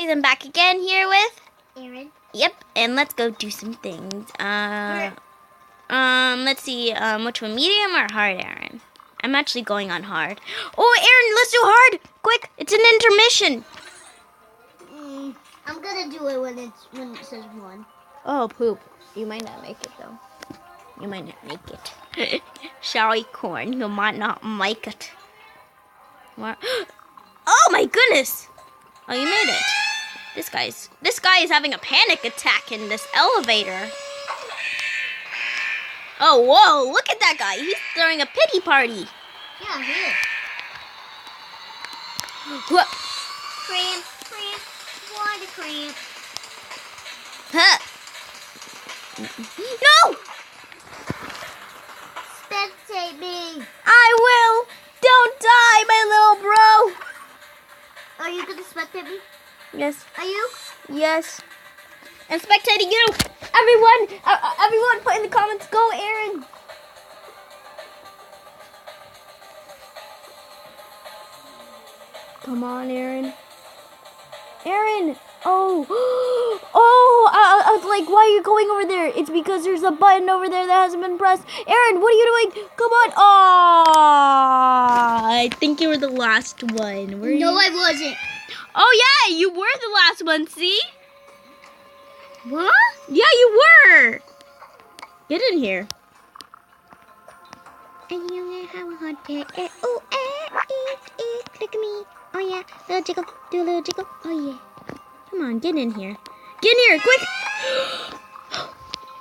guys, I'm back again here with Aaron. Yep, and let's go do some things. Let's see, which one, medium or hard, Aaron? I'm actually going on hard. Oh, Aaron, let's do hard! Quick, it's an intermission. I'm gonna do it when it says 1. Oh, poop. You might not make it, though. You might not make it. Sorry, Corn, you might not make it. What? Oh, my goodness! Oh, you made it. This guy is having a panic attack in this elevator. Oh, whoa, look at that guy. He's throwing a pity party. Yeah, here. What? Cramp. Water cramp. Huh. No! Spectate me. I will. Don't die, my little bro. Are you gonna spectate me? Yes. Are you? Yes. I'm spectating you. Everyone, put in the comments, go, Aaron. Come on, Aaron. Aaron. Oh. I was like, why are you going over there? It's because there's a button over there that hasn't been pressed. Aaron, what are you doing? Come on. I think you were the last one. Were you? I wasn't. Oh, yeah, you were the last one, see? What? Yeah, you were. Get in here. And you have a hot day. Oh, eat, look at me. Oh, yeah, little jiggle, do a little jiggle. Oh, yeah. Come on, get in here. Get in here, quick.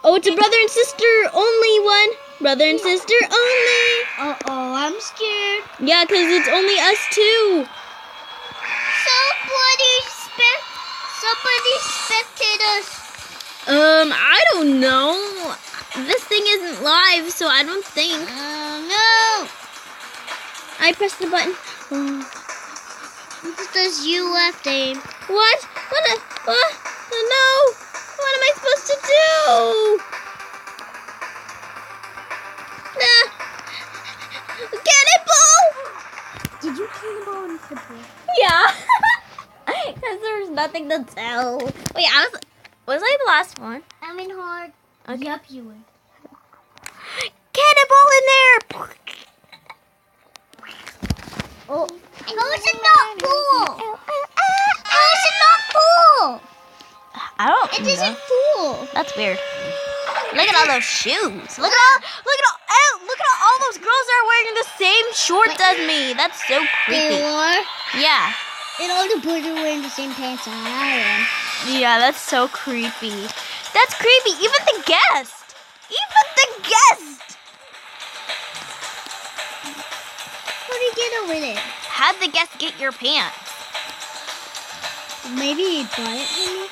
Oh, it's a brother and sister only one. Brother and sister only. Uh-oh, I'm scared. Yeah, because it's only us two. Somebody spectate us. I don't know. This thing isn't live, so I don't think. No. I pressed the button. Oh. It says you left, Abe. What? What? No. What am I supposed to do? Cannonball! Did you cannonball in the pool? Yeah. Because there's nothing to tell. Wait, was I the last one? I'm in hard. Okay. Yep, you were. Cannonball in there! Oh. How is it not cool? How is it not cool? I don't It know. isn't cool. That's weird. Look at all those shoes. Look at all those girls that are wearing the same shorts as me. That's so creepy. They are. Yeah. And all the boys are wearing the same pants I am. Yeah, that's so creepy. That's creepy. Even the guest. How do you get over there? How'd the guest get your pants? Maybe he bought it for me.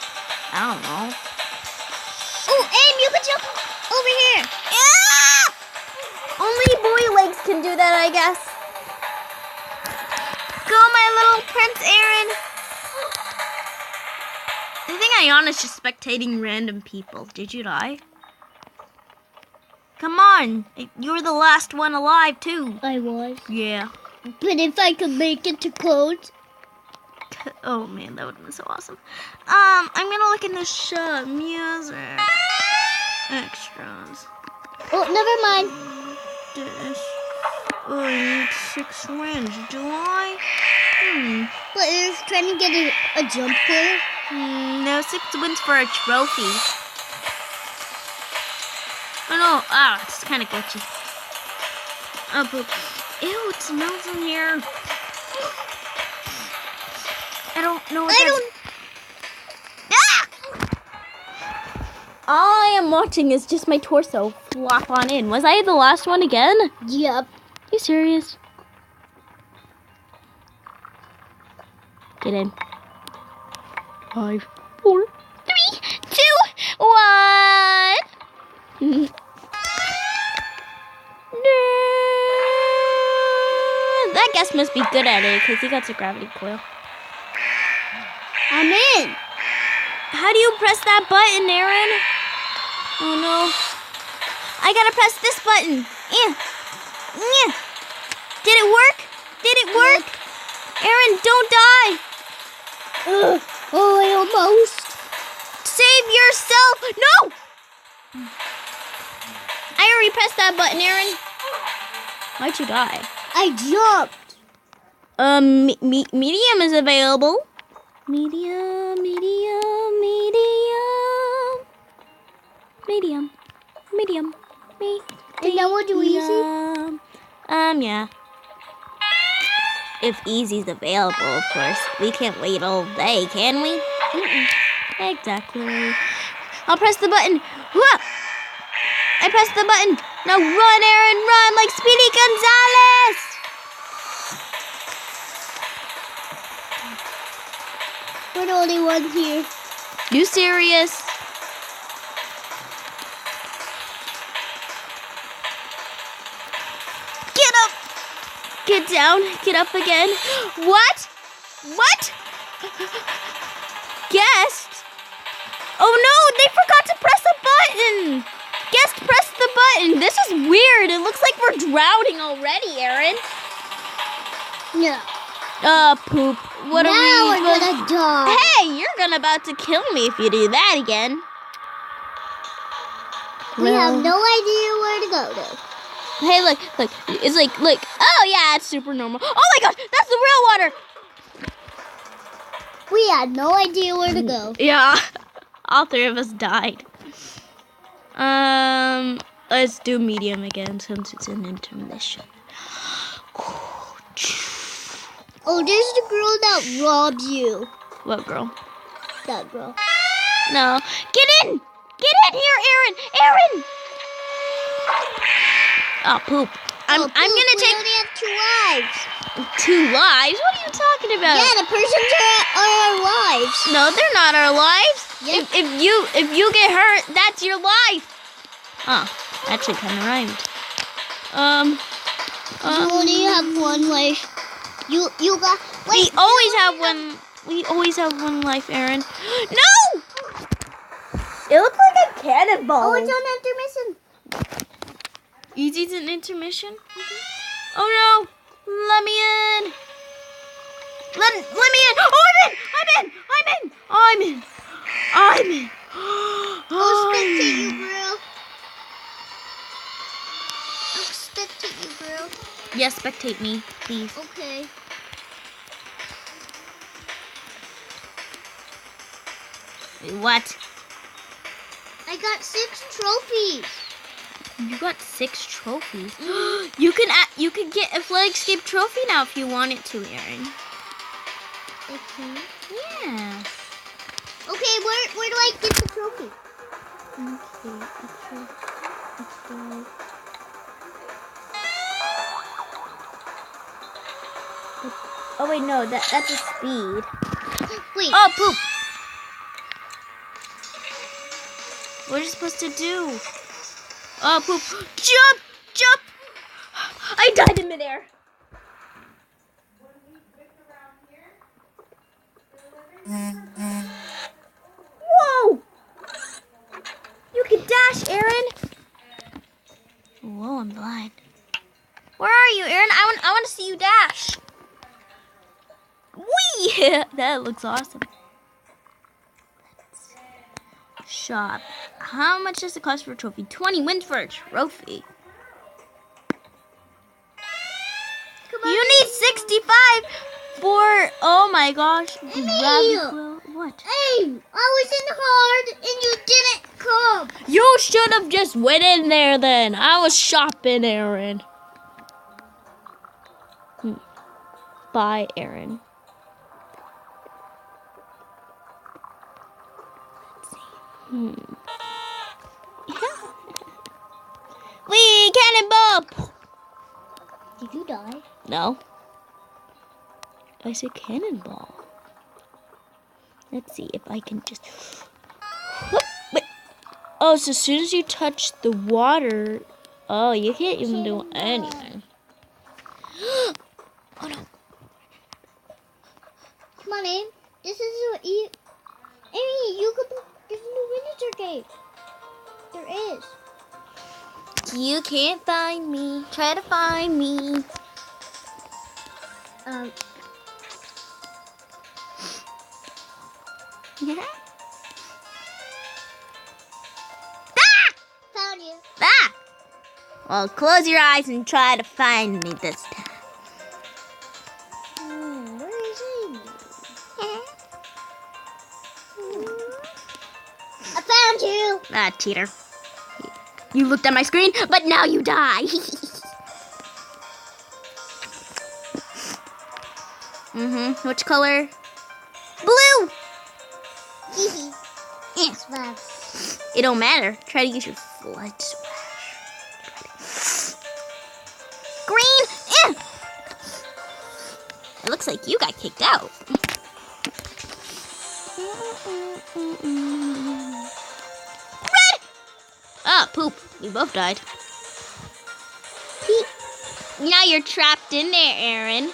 I don't know. Oh, Aim, you can jump over here. Yeah! Only boy legs can do that, I guess. Go, my little Prince Aaron. I think Ayana's just spectating random people. Did you die? Come on. You were the last one alive, too. I was. Yeah. But if I could make it to code. Oh, man, that would have been so awesome. I'm going to look in this shop. Music. Extras. Oh, never mind. This. Oh, I need 6 wins. Do I? But you're trying to get a jump clear? No, 6 wins for a trophy. Oh no, it's kind of glitchy. Oh, poop. Ew, it smells in here. I don't know what All I am watching is just my torso flop on in. Was I the last one again? Yep. You serious? Get in. 5, 4, 3, 2, 1. That guest must be good at it because he got the gravity coil. I'm in. How do you press that button, Aaron? Oh no. I gotta press this button. Yeah. Did it work? Aaron, don't die. Ugh. Oh, I almost. Save yourself! No! I already pressed that button, Aaron. Why'd you die? I jumped. Medium is available. Medium. And now we'll do easy? Yeah. If easy's available, of course. We can't wait all day, can we? Exactly. I'll press the button. Whoa! I pressed the button. Now run, Aaron, run like Speedy Gonzalez! We're the only ones here. You serious? Get up! Get down. Get up again. What? Guest? Oh no, they forgot to press a button. Guest pressed the button. This is weird. It looks like we're drowning already, Aaron. No. Poop. What are we Now we're supposed- gonna die. Hey, you're about to kill me if you do that again. We have no idea where to go though. Hey, look. It's like, oh yeah, it's super normal. Oh my gosh, that's the real water. We had no idea where to go. Yeah, all three of us died. Let's do medium again since it's an intermission. Oh, there's the girl that robbed you. What girl? That girl. No. Get in! Get in here, Aaron! Aaron! Oh, poop. I'm gonna we take only have 2 lives. 2 lives? What are you talking about? Yeah, the persons are our lives. No, they're not our lives. Yes. If you get hurt, that's your life. Oh, actually kind of rhymed. You only have 1 life. You got. Wait. We always have one life, Aaron. No! It looks like a cannonball. Oh, it's on intermission. Easy's an intermission? Oh no! Let me in! Let me in! Oh, I'm in! I'll spectate you, girl. I'll spectate you, girl. Yes, spectate me, please. Okay. Wait, what? I got 6 trophies. You got 6 trophies. You can get a Flag Escape trophy now if you want it to, Aaron. Okay. Yeah. Okay, where do I get the trophy? Oh wait, no, that's a speed. Wait. Oh, poop. What are you supposed to do? Oh, poop. Jump! I died in midair. Whoa! You can dash, Aaron. Whoa, I'm blind. Where are you, Aaron? I want to see you dash. Whee! That looks awesome. Shop. How much does it cost for a trophy? 20 wins for a trophy. Come on. You need 65 for, oh my gosh. Emil. What? Hey, I was in hard and you didn't come. You should have just went in there then. I was shopping, Aaron. Bye, Aaron. Wee, cannonball! Did you die? No. I said cannonball. Let's see if I can just... Wait. Oh, so as soon as you touch the water... Oh, you can't even do anything. Oh, no. Come on in. This is what you... Amy, you could... There's a new miniature game. There is. You can't find me. Try to find me. Found you. Ah! Well, close your eyes and try to find me this time. Where is he? I found you. Ah, cheater. You looked at my screen, but now you die. Which color? Blue! It's fun. It don't matter. Try to use your flood splash. Green! It looks like you got kicked out. Red! Oh, poop. We both died. Now you're trapped in there, Aaron.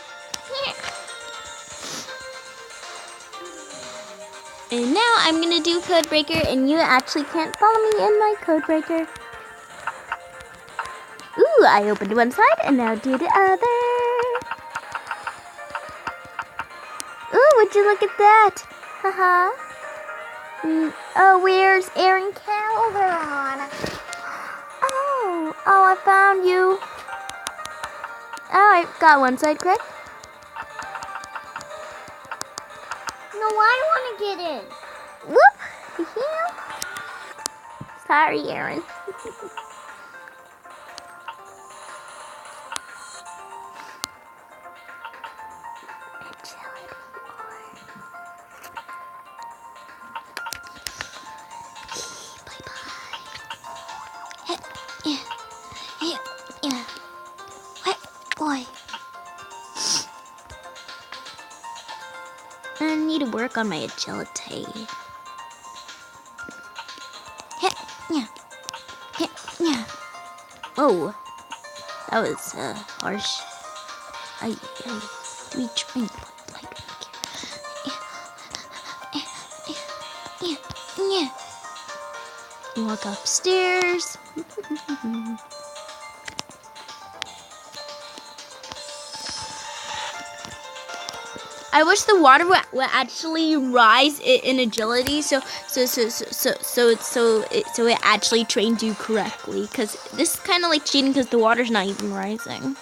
And now I'm gonna do code breaker, and you actually can't follow me in my code breaker. Ooh, I opened one side and now do the other. Ooh, would you look at that? Haha. Oh, where's Aaron Calderon? Oh, I found you. Oh, I got one side correct. No, I want to get in. Whoop! Sorry, Aaron. Boy. I need to work on my agility. Oh, that was harsh. We trained like walk upstairs. I wish the water would actually rise in agility, so it actually trained you correctly. Cause this is kind of like cheating, cause the water's not even rising.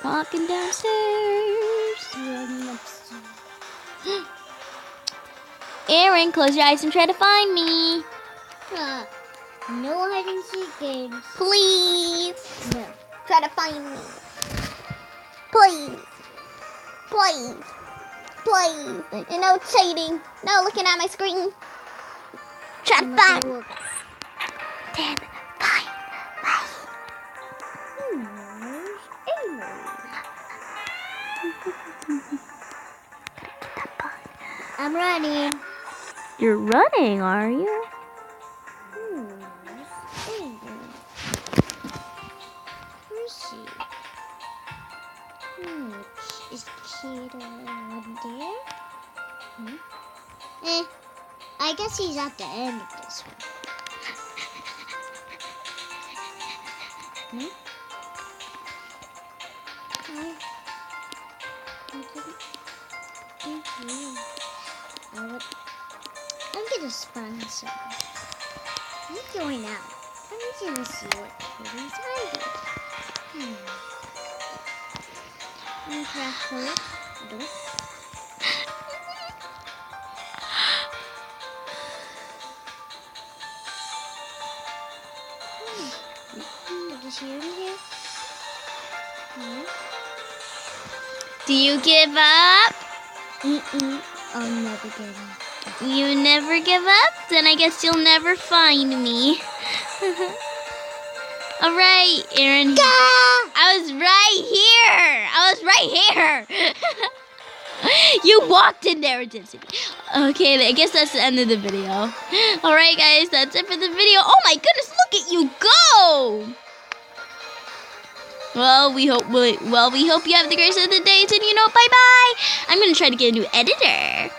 Walking downstairs. Aaron, close your eyes and try to find me. No hide and seek games. Please. No. Try to find me. Please. Please. Please. And no cheating. No looking at my screen. Try to find me. Then find me. I'm running. You're running, are you? Where is she? Is Cheetah there? I guess he's at the end of this one. I'm gonna spawn some. I'm going out. I'm gonna see what Kitty's hiding. Minecraft color. Nope. Is she in here? Do you give up? I'll never give up. You never give up? Then I guess you'll never find me. All right, Aaron. I was right here. You walked in there and didn't see me. Okay, I guess that's the end of the video. All right, guys, that's it for the video. Oh my goodness, look at you go! Well, we hope you have the grace of the day. And bye bye. I'm gonna try to get a new editor.